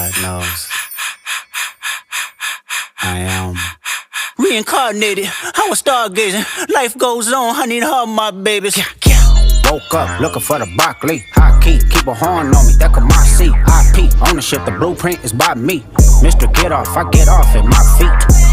God knows I am reincarnated. I was stargazing. Life goes on. I need all my babies. Woke up looking for the broccoli. High key, keep a horn on me. That could my seat. IP ownership. The blueprint is by me. Mr. Get Off, I get off at my feet.